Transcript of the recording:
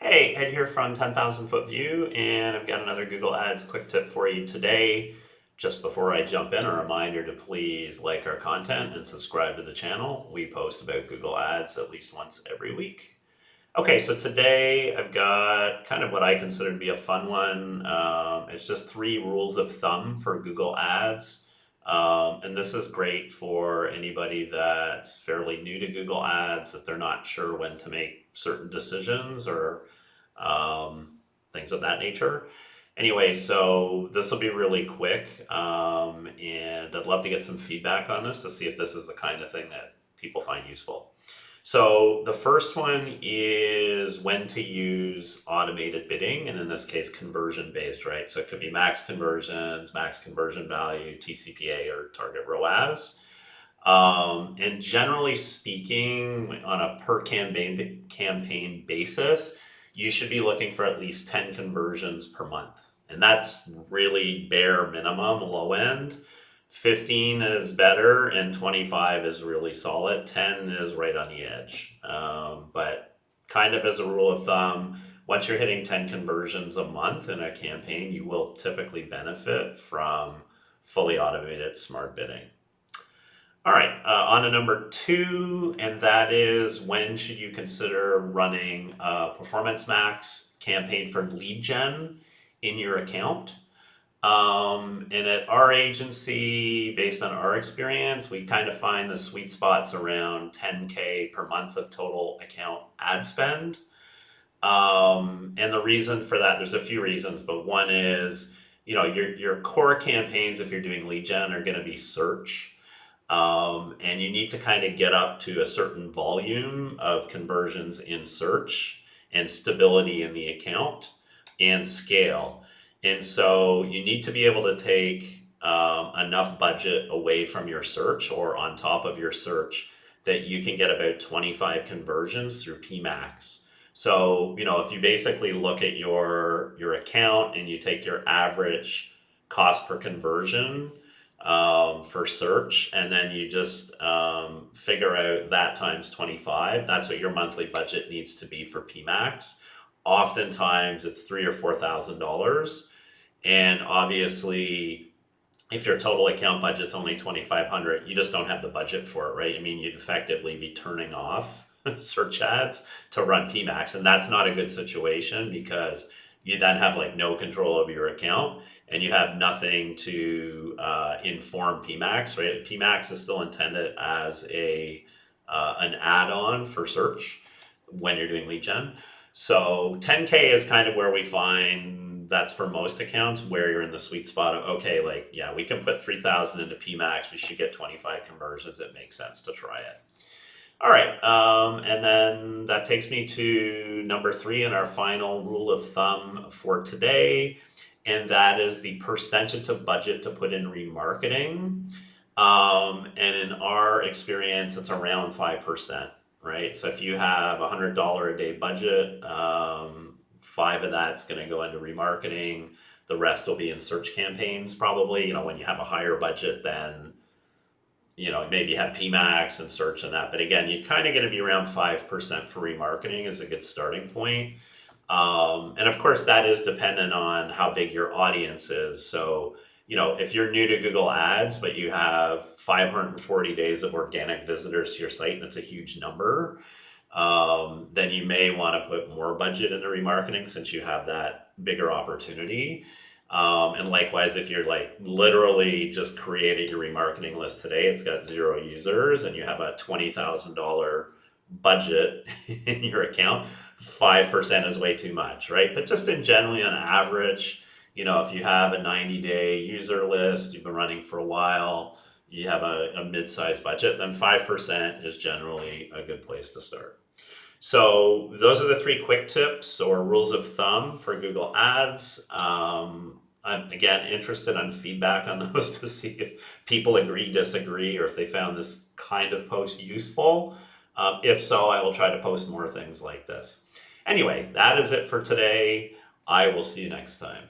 Hey, Ed here from 10,000 Foot View, and I've got another Google Ads quick tip for you today. Just before I jump in, a reminder to please like our content and subscribe to the channel. We post about Google Ads at least once every week. Okay, so today I've got kind of what I consider to be a fun one. It's just 3 rules of thumb for Google Ads. And this is great for anybody that's fairly new to Google Ads, that they're not sure when to make certain decisions or things of that nature. Anyway, so this will be really quick, and I'd love to get some feedback on this to see if this is the kind of thing that people find useful. So the first one is when to use automated bidding, and in this case, conversion based, right? So it could be max conversions, max conversion value, TCPA, or target ROAS. And generally speaking, on a per campaign basis, you should be looking for at least 10 conversions per month. And that's really bare minimum, low end. 15 is better and 25 is really solid. 10 is right on the edge. But kind of as a rule of thumb, once you're hitting 10 conversions a month in a campaign, you will typically benefit from fully automated smart bidding. All right, on to number 2, and that is when should you consider running a Performance Max campaign for lead gen in your account? And at our agency, based on our experience, we kind of find the sweet spots around 10K per month of total account ad spend. And the reason for that, there's a few reasons, but one is, your core campaigns, if you're doing lead gen, are going to be search. And you need to kind of get up to a certain volume of conversions in search and stability in the account and scale. And so you need to be able to take enough budget away from your search or on top of your search that you can get about 25 conversions through PMax. So, if you basically look at your account and you take your average cost per conversion for search, and then you just figure out that times 25, that's what your monthly budget needs to be for PMax. Oftentimes it's $3,000 or $4,000. And obviously, if your total account budget's only $2,500, you just don't have the budget for it, right? I mean, you'd effectively be turning off search ads to run PMax, and that's not a good situation because you then have like no control over your account and you have nothing to inform PMax, right? PMax is still intended as an add-on for search when you're doing lead gen. So 10K is kind of where we find that's for most accounts where you're in the sweet spot of, okay, like, yeah, we can put 3,000 into PMax. We should get 25 conversions. It makes sense to try it. All right. And then that takes me to number 3 and our final rule of thumb for today. And that is the percentage of budget to put in remarketing. And in our experience, it's around 5%. Right? So if you have a $100 a day budget, 5 of that's going to go into remarketing. The rest will be in search campaigns probably. When you have a higher budget, then, maybe you have PMax and search and that. But again, you're kind of going to be around 5% for remarketing as a good starting point. And of course, that is dependent on how big your audience is. So, if you're new to Google Ads, but you have 540 days of organic visitors to your site, and it's a huge number, then you may want to put more budget into remarketing since you have that bigger opportunity. And likewise, if you're like literally just created your remarketing list today, it's got 0 users, and you have a $20,000 budget in your account, 5% is way too much, right? But just in generally on average, if you have a 90-day user list, you've been running for a while, you have a mid-sized budget, then 5% is generally a good place to start. So those are the 3 quick tips or rules of thumb for Google Ads. I'm, again, interested on feedback on those to see if people agree, disagree, or if they found this kind of post useful. If so, I will try to post more things like this. Anyway, that is it for today. I will see you next time.